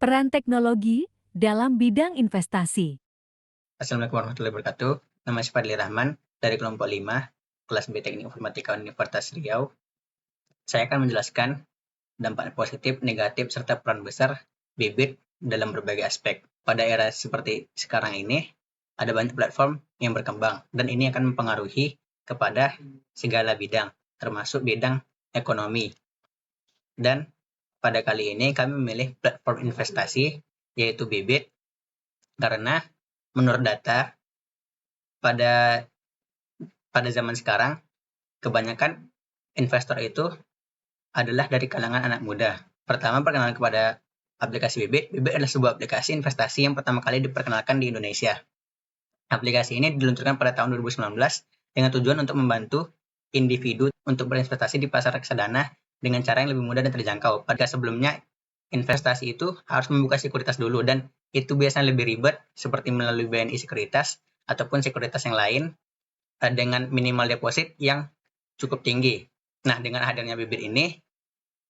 Peran teknologi dalam bidang investasi. Assalamualaikum warahmatullahi wabarakatuh. Nama saya Fadli Rahman dari kelompok 5, kelas B Teknik Informatika Universitas Riau. Saya akan menjelaskan dampak positif, negatif, serta peran besar bibit dalam berbagai aspek. Pada era seperti sekarang ini, ada banyak platform yang berkembang, dan ini akan mempengaruhi kepada segala bidang, termasuk bidang ekonomi. Dan pada kali ini kami memilih platform investasi, yaitu bibit, karena menurut data pada zaman sekarang, kebanyakan investor itu adalah dari kalangan anak muda. Pertama, perkenalan kepada aplikasi Bibit. Bibit adalah sebuah aplikasi investasi yang pertama kali diperkenalkan di Indonesia. Aplikasi ini diluncurkan pada tahun 2019 dengan tujuan untuk membantu individu untuk berinvestasi di pasar reksadana dengan cara yang lebih mudah dan terjangkau. Pada sebelumnya, investasi itu harus membuka sekuritas dulu, dan itu biasanya lebih ribet seperti melalui BNI Sekuritas ataupun sekuritas yang lain dengan minimal deposit yang cukup tinggi. Nah, dengan hadirnya Bibit ini,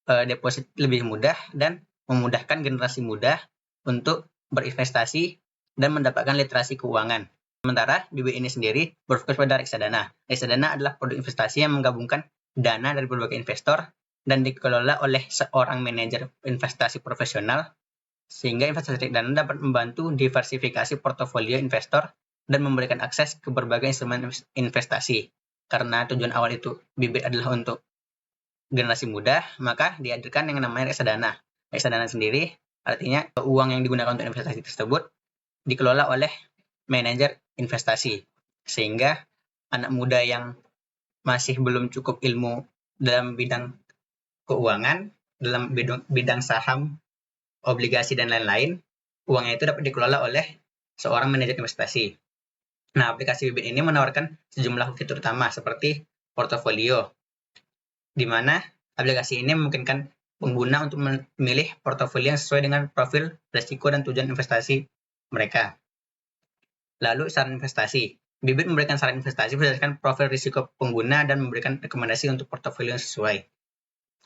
deposit lebih mudah dan memudahkan generasi muda untuk berinvestasi dan mendapatkan literasi keuangan. Sementara Bibit ini sendiri berfokus pada reksadana. Reksadana adalah produk investasi yang menggabungkan dana dari berbagai investor dan dikelola oleh seorang manajer investasi profesional, sehingga investasi reksadana dapat membantu diversifikasi portofolio investor dan memberikan akses ke berbagai instrumen investasi. Karena tujuan awal itu Bibit adalah untuk generasi muda, maka dihadirkan yang namanya reksadana. Reksadana sendiri artinya uang yang digunakan untuk investasi tersebut dikelola oleh manajer investasi, sehingga anak muda yang masih belum cukup ilmu dalam bidang keuangan, dalam bidang saham, obligasi, dan lain-lain, uangnya itu dapat dikelola oleh seorang manajer investasi. Nah, aplikasi Bibit ini menawarkan sejumlah fitur utama seperti portofolio, di mana aplikasi ini memungkinkan pengguna untuk memilih portofolio yang sesuai dengan profil, risiko, dan tujuan investasi mereka. Lalu, saran investasi. Bibit memberikan saran investasi berdasarkan profil risiko pengguna dan memberikan rekomendasi untuk portofolio yang sesuai.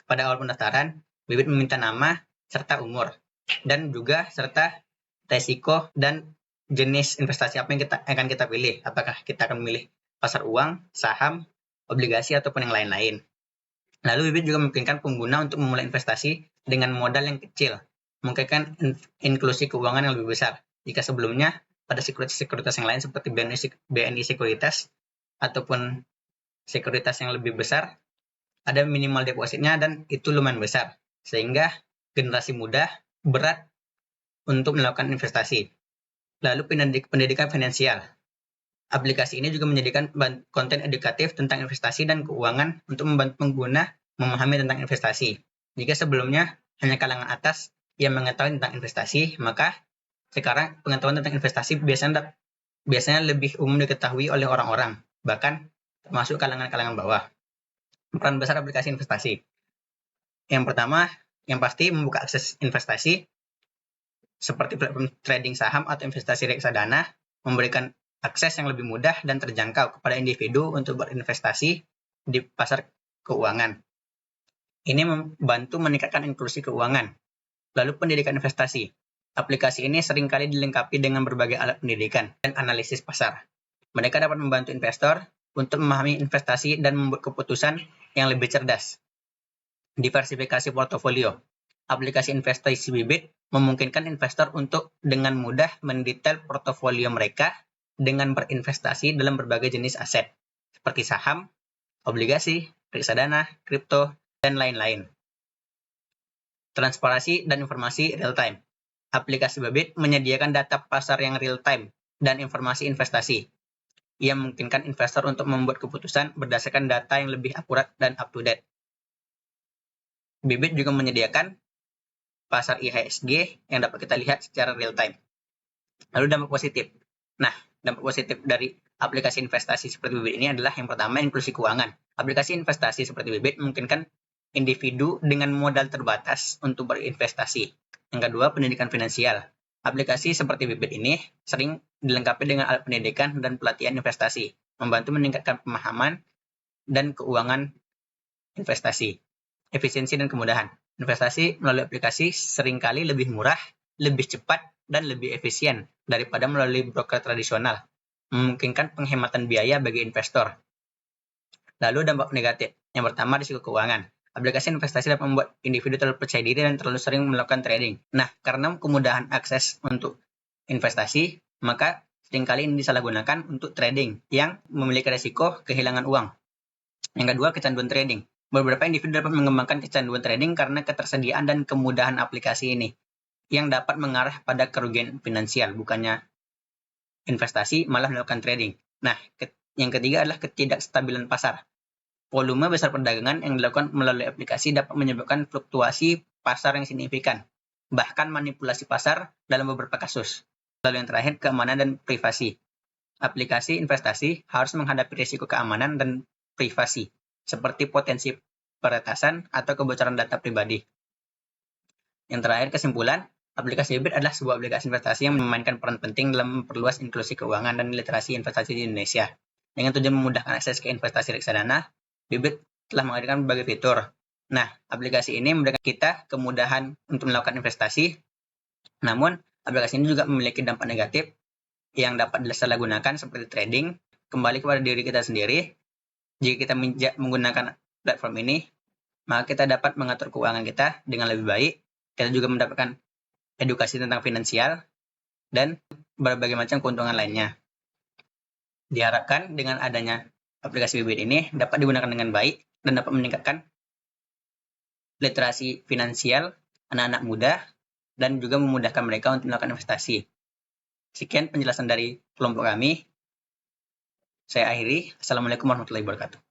Pada awal pendaftaran, Bibit meminta nama serta umur, dan juga serta risiko dan jenis investasi apa yang akan kita pilih. Apakah kita akan memilih pasar uang, saham, obligasi, ataupun yang lain-lain. Lalu Bibit juga memungkinkan pengguna untuk memulai investasi dengan modal yang kecil, memungkinkan inklusi keuangan yang lebih besar. Jika sebelumnya pada sekuritas yang lain seperti BNI Sekuritas ataupun sekuritas yang lebih besar, ada minimal depositnya dan itu lumayan besar, sehingga generasi muda berat untuk melakukan investasi. Lalu pendidikan finansial. Aplikasi ini juga menyediakan konten edukatif tentang investasi dan keuangan untuk membantu pengguna memahami tentang investasi. Jika sebelumnya hanya kalangan atas yang mengetahui tentang investasi, maka sekarang pengetahuan tentang investasi biasanya lebih umum diketahui oleh orang-orang, bahkan termasuk kalangan-kalangan bawah. Peran besar aplikasi investasi. Yang pertama, yang pasti membuka akses investasi seperti platform trading saham atau investasi reksadana, memberikan akses yang lebih mudah dan terjangkau kepada individu untuk berinvestasi di pasar keuangan. Ini membantu meningkatkan inklusi keuangan. Lalu pendidikan investasi. Aplikasi ini seringkali dilengkapi dengan berbagai alat pendidikan dan analisis pasar. Mereka dapat membantu investor untuk memahami investasi dan membuat keputusan yang lebih cerdas. Diversifikasi portofolio. Aplikasi investasi Bibit memungkinkan investor untuk dengan mudah mendetail portofolio mereka dengan berinvestasi dalam berbagai jenis aset, seperti saham, obligasi, reksadana, kripto, dan lain-lain. Transparansi dan informasi real-time. Aplikasi Bibit menyediakan data pasar yang real-time dan informasi investasi. Ia memungkinkan investor untuk membuat keputusan berdasarkan data yang lebih akurat dan up-to-date. Bibit juga menyediakan pasar IHSG yang dapat kita lihat secara real-time. Lalu dampak positif. Nah, dampak positif dari aplikasi investasi seperti Bibit ini adalah yang pertama, inklusi keuangan. Aplikasi investasi seperti Bibit memungkinkan individu dengan modal terbatas untuk berinvestasi. Yang kedua, pendidikan finansial. Aplikasi seperti Bibit ini sering dilengkapi dengan alat pendidikan dan pelatihan investasi, membantu meningkatkan pemahaman dan keuangan investasi. Efisiensi dan kemudahan. Investasi melalui aplikasi seringkali lebih murah lebih cepat dan lebih efisien daripada melalui broker tradisional, memungkinkan penghematan biaya bagi investor. Lalu dampak negatif. Yang pertama, risiko keuangan. Aplikasi investasi dapat membuat individu terlalu percaya diri dan terlalu sering melakukan trading. Nah, karena kemudahan akses untuk investasi, maka seringkali ini disalahgunakan untuk trading yang memiliki risiko kehilangan uang. Yang kedua, kecanduan trading. Beberapa individu dapat mengembangkan kecanduan trading karena ketersediaan dan kemudahan aplikasi ini, yang dapat mengarah pada kerugian finansial, bukannya investasi, malah melakukan trading. Nah, yang ketiga adalah ketidakstabilan pasar. Volume besar perdagangan yang dilakukan melalui aplikasi dapat menyebabkan fluktuasi pasar yang signifikan, bahkan manipulasi pasar dalam beberapa kasus. Lalu yang terakhir, keamanan dan privasi. Aplikasi investasi harus menghadapi risiko keamanan dan privasi, seperti potensi peretasan atau kebocoran data pribadi. Yang terakhir, kesimpulan, aplikasi Bybit adalah sebuah aplikasi investasi yang memainkan peran penting dalam memperluas inklusi keuangan dan literasi investasi di Indonesia. Dengan tujuan memudahkan akses ke investasi reksadana, Bybit telah menghadirkan berbagai fitur. Nah, aplikasi ini memberikan kita kemudahan untuk melakukan investasi, namun aplikasi ini juga memiliki dampak negatif yang dapat disalahgunakan seperti trading. Kembali kepada diri kita sendiri. Jika kita menggunakan platform ini, maka kita dapat mengatur keuangan kita dengan lebih baik. Kita juga mendapatkan edukasi tentang finansial dan berbagai macam keuntungan lainnya. Diharapkan dengan adanya aplikasi Bybit ini dapat digunakan dengan baik dan dapat meningkatkan literasi finansial anak-anak muda dan juga memudahkan mereka untuk melakukan investasi. Sekian penjelasan dari kelompok kami. Saya akhiri. Assalamualaikum warahmatullahi wabarakatuh.